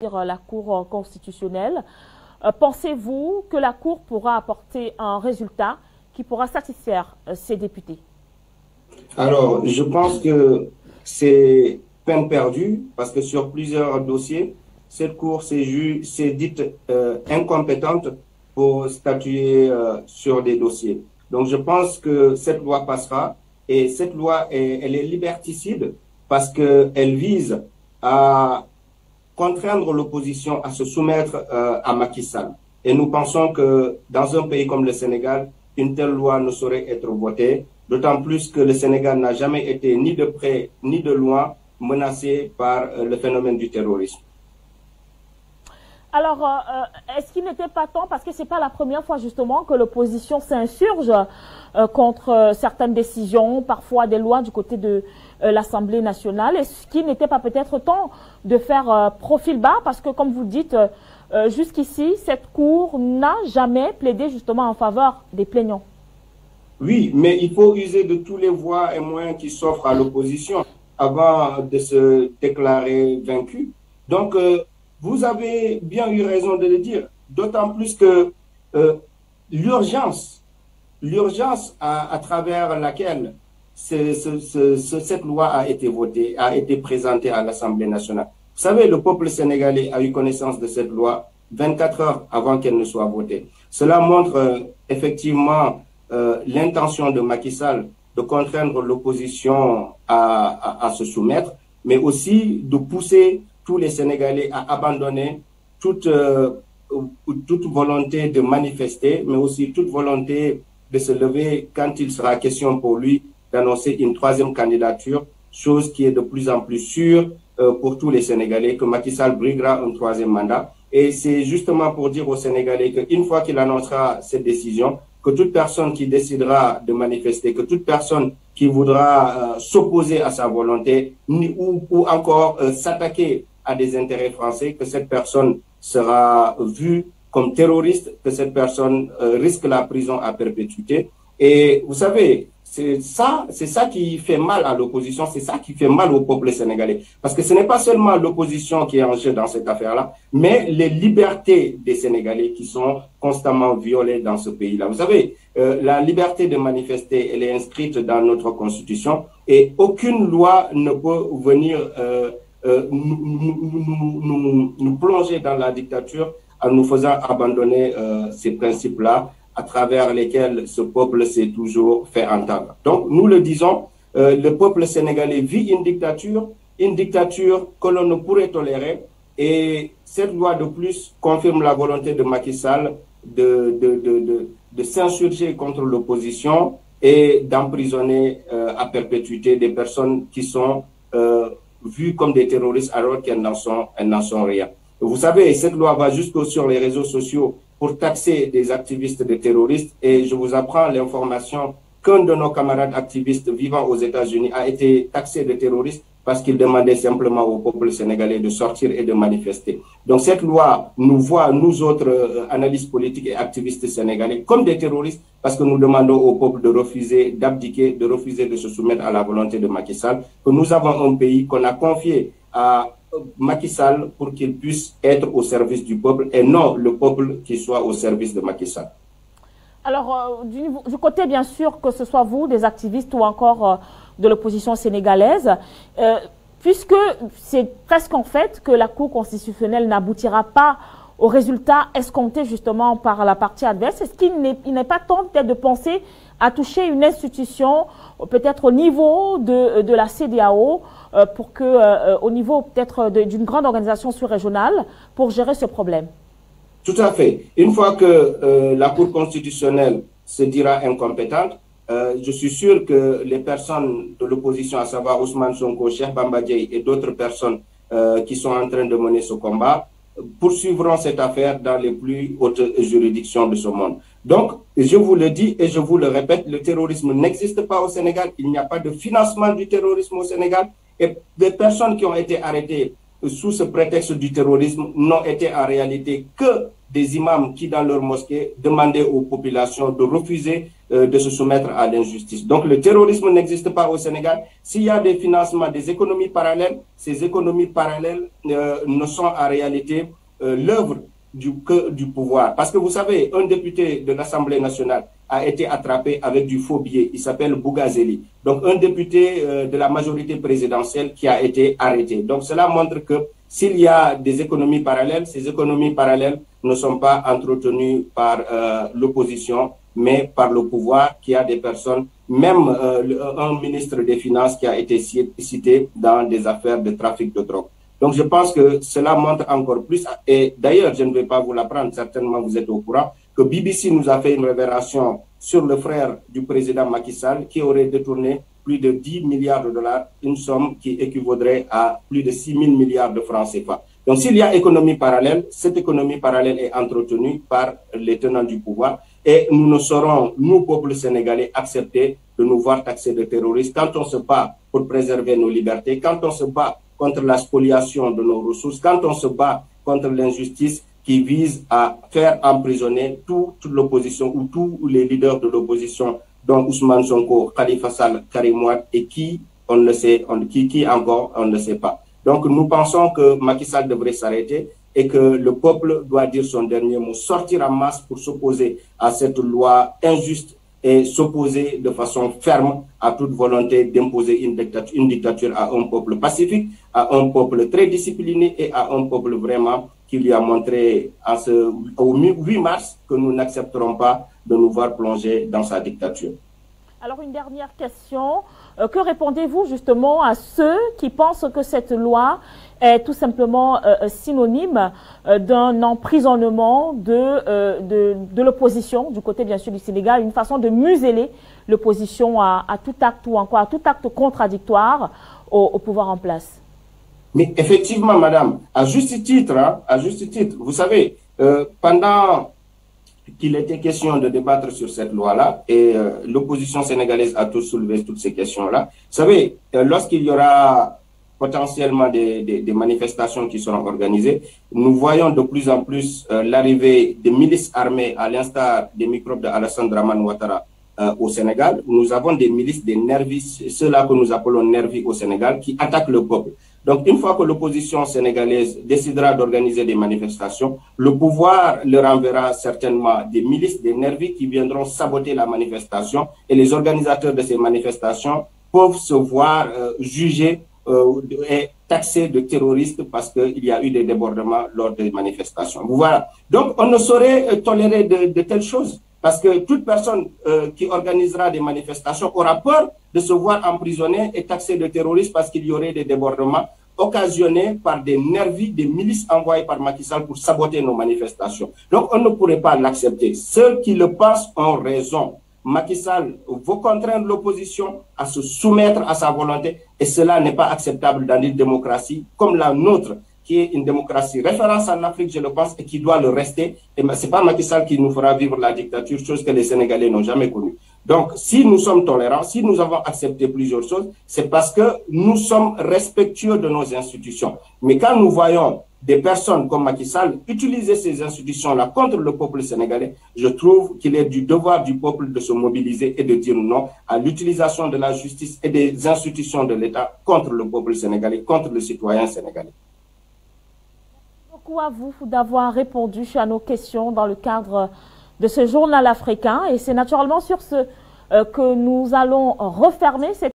la Cour constitutionnelle. Pensez-vous que la Cour pourra apporter un résultat qui pourra satisfaire ses députés? Alors, je pense que c'est peine perdue parce que sur plusieurs dossiers, cette Cour s'est dite incompétente pour statuer sur des dossiers. Donc, je pense que cette loi passera et cette loi, elle est liberticide parce qu'elle vise à contraindre l'opposition à se soumettre à Macky Sall. Et nous pensons que dans un pays comme le Sénégal, une telle loi ne saurait être votée, d'autant plus que le Sénégal n'a jamais été ni de près ni de loin menacé par le phénomène du terrorisme. Alors, est-ce qu'il n'était pas temps, parce que ce n'est pas la première fois justement que l'opposition s'insurge contre certaines décisions, parfois des lois du côté de l'Assemblée nationale, est-ce qu'il n'était pas peut-être temps de faire profil bas, parce que comme vous dites, jusqu'ici, cette Cour n'a jamais plaidé justement en faveur des plaignants? Oui, mais il faut user de tous les voies et moyens qui s'offrent à l'opposition avant de se déclarer vaincu. Donc, vous avez bien eu raison de le dire, d'autant plus que l'urgence à travers laquelle cette loi a été votée, a été présentée à l'Assemblée nationale. Vous savez, le peuple sénégalais a eu connaissance de cette loi 24 heures avant qu'elle ne soit votée. Cela montre effectivement l'intention de Macky Sall de contraindre l'opposition à se soumettre, mais aussi de pousser tous les Sénégalais à abandonner toute volonté de manifester, mais aussi toute volonté de se lever quand il sera question pour lui d'annoncer une troisième candidature, chose qui est de plus en plus sûre pour tous les Sénégalais, que Macky Sall briguera un troisième mandat. Et c'est justement pour dire aux Sénégalais qu'une fois qu'il annoncera cette décision, que toute personne qui décidera de manifester, que toute personne qui voudra s'opposer à sa volonté ou encore s'attaquer à des intérêts français, que cette personne sera vue comme terroriste, que cette personne risque la prison à perpétuité. Et vous savez, c'est ça qui fait mal à l'opposition, c'est ça qui fait mal au peuple sénégalais. Parce que ce n'est pas seulement l'opposition qui est en jeu dans cette affaire-là, mais les libertés des Sénégalais qui sont constamment violées dans ce pays-là. Vous savez, la liberté de manifester, elle est inscrite dans notre Constitution et aucune loi ne peut venir nous plonger dans la dictature en nous faisant abandonner ces principes-là à travers lesquels ce peuple s'est toujours fait entendre. Donc, nous le disons, le peuple sénégalais vit une dictature que l'on ne pourrait tolérer. Et cette loi de plus confirme la volonté de Macky Sall de s'insurger contre l'opposition et d'emprisonner à perpétuité des personnes qui sont vues comme des terroristes alors qu'elles n'en sont rien. Vous savez, cette loi va jusqu'au sur les réseaux sociaux pour taxer des activistes de terroristes. Et je vous apprends l'information qu'un de nos camarades activistes vivant aux États-Unis a été taxé de terroriste parce qu'il demandait simplement au peuple sénégalais de sortir et de manifester. Donc cette loi nous voit, nous autres analystes politiques et activistes sénégalais, comme des terroristes parce que nous demandons au peuple de refuser d'abdiquer, de refuser de se soumettre à la volonté de Macky Sall, que nous avons un pays qu'on a confié à Macky Sall pour qu'il puisse être au service du peuple et non le peuple qui soit au service de Macky Sall. Alors, du côté, bien sûr, que ce soit vous, des activistes ou encore de l'opposition sénégalaise, puisque c'est presque en fait que la Cour constitutionnelle n'aboutira pas au résultat escompté justement par la partie adverse, est-ce qu'il n'est pas temps peut-être de penser à toucher une institution, peut-être au niveau de la CEDEAO, pour que, au niveau peut-être d'une grande organisation sous-régionale, pour gérer ce problème? Tout à fait. Une fois que la Cour constitutionnelle se dira incompétente, je suis sûr que les personnes de l'opposition, à savoir Ousmane Sonko, Cheikh Bamba Dièye et d'autres personnes qui sont en train de mener ce combat, poursuivront cette affaire dans les plus hautes juridictions de ce monde. Donc, je vous le dis et je vous le répète, le terrorisme n'existe pas au Sénégal. Il n'y a pas de financement du terrorisme au Sénégal. Et des personnes qui ont été arrêtées sous ce prétexte du terrorisme n'ont été en réalité que des imams qui, dans leur mosquée, demandaient aux populations de refuser de se soumettre à l'injustice. Donc le terrorisme n'existe pas au Sénégal. S'il y a des financements, des économies parallèles, ces économies parallèles ne sont en réalité l'œuvre du pouvoir. Parce que vous savez, un député de l'Assemblée nationale a été attrapé avec du faux billet. Il s'appelle Bougazeli. Donc un député de la majorité présidentielle qui a été arrêté. Donc cela montre que s'il y a des économies parallèles, ces économies parallèles ne sont pas entretenues par l'opposition, mais par le pouvoir qui a des personnes, même un ministre des Finances qui a été cité dans des affaires de trafic de drogue. Donc je pense que cela montre encore plus, et d'ailleurs je ne vais pas vous l'apprendre, certainement vous êtes au courant, que BBC nous a fait une révélation sur le frère du président Macky Sall qui aurait détourné plus de 10 milliards de dollars, une somme qui équivaudrait à plus de 6 000 milliards de francs CFA. Donc s'il y a économie parallèle, cette économie parallèle est entretenue par les tenants du pouvoir et nous ne saurons, nous, peuple sénégalais, accepter de nous voir taxés de terroristes quand on se bat pour préserver nos libertés, quand on se bat contre la spoliation de nos ressources, quand on se bat contre l'injustice qui vise à faire emprisonner toute l'opposition ou tous les leaders de l'opposition, dont Ousmane Sonko, Khalifa Sall, Karim Wade et qui, on le sait, qui encore, on ne le sait pas. Donc nous pensons que Macky Sall devrait s'arrêter et que le peuple doit dire son dernier mot, sortir en masse pour s'opposer à cette loi injuste et s'opposer de façon ferme à toute volonté d'imposer une dictature à un peuple pacifique, à un peuple très discipliné et à un peuple vraiment qui lui a montré au 8 mars que nous n'accepterons pas de nous voir plonger dans sa dictature. Alors une dernière question, que répondez-vous justement à ceux qui pensent que cette loi est tout simplement synonyme d'un emprisonnement de l'opposition, du côté bien sûr du Sénégal, une façon de museler l'opposition à tout acte ou encore à tout acte contradictoire au pouvoir en place? Mais effectivement, madame, à juste titre, vous savez, pendant qu'il était question de débattre sur cette loi-là, et l'opposition sénégalaise a tous soulevé toutes ces questions-là, vous savez, lorsqu'il y aura potentiellement des manifestations qui seront organisées, nous voyons de plus en plus l'arrivée des milices armées, à l'instar des microbes de Alassane Dramane Ouattara au Sénégal. Nous avons des milices, des nervis, ceux-là que nous appelons nervis au Sénégal, qui attaquent le peuple. Donc, une fois que l'opposition sénégalaise décidera d'organiser des manifestations, le pouvoir leur enverra certainement des milices, des nervis qui viendront saboter la manifestation et les organisateurs de ces manifestations peuvent se voir jugés et taxés de terroristes parce qu'il y a eu des débordements lors des manifestations. Voilà. Donc, on ne saurait tolérer de telles choses parce que toute personne qui organisera des manifestations aura peur de se voir emprisonné et taxé de terroriste parce qu'il y aurait des débordements occasionnés par des nervis, des milices envoyées par Macky Sall pour saboter nos manifestations. Donc, on ne pourrait pas l'accepter. Ceux qui le pensent ont raison. Macky Sall veut contraindre l'opposition à se soumettre à sa volonté et cela n'est pas acceptable dans une démocratie comme la nôtre, qui est une démocratie référence en Afrique, je le pense, et qui doit le rester. Et ce n'est pas Macky Sall qui nous fera vivre la dictature, chose que les Sénégalais n'ont jamais connue. Donc, si nous sommes tolérants, si nous avons accepté plusieurs choses, c'est parce que nous sommes respectueux de nos institutions. Mais quand nous voyons des personnes comme Macky Sall utiliser ces institutions-là contre le peuple sénégalais, je trouve qu'il est du devoir du peuple de se mobiliser et de dire non à l'utilisation de la justice et des institutions de l'État contre le peuple sénégalais, contre le citoyen sénégalais. Beaucoup à vous d'avoir répondu à nos questions dans le cadre de ce journal africain et c'est naturellement sur ce que nous allons refermer cette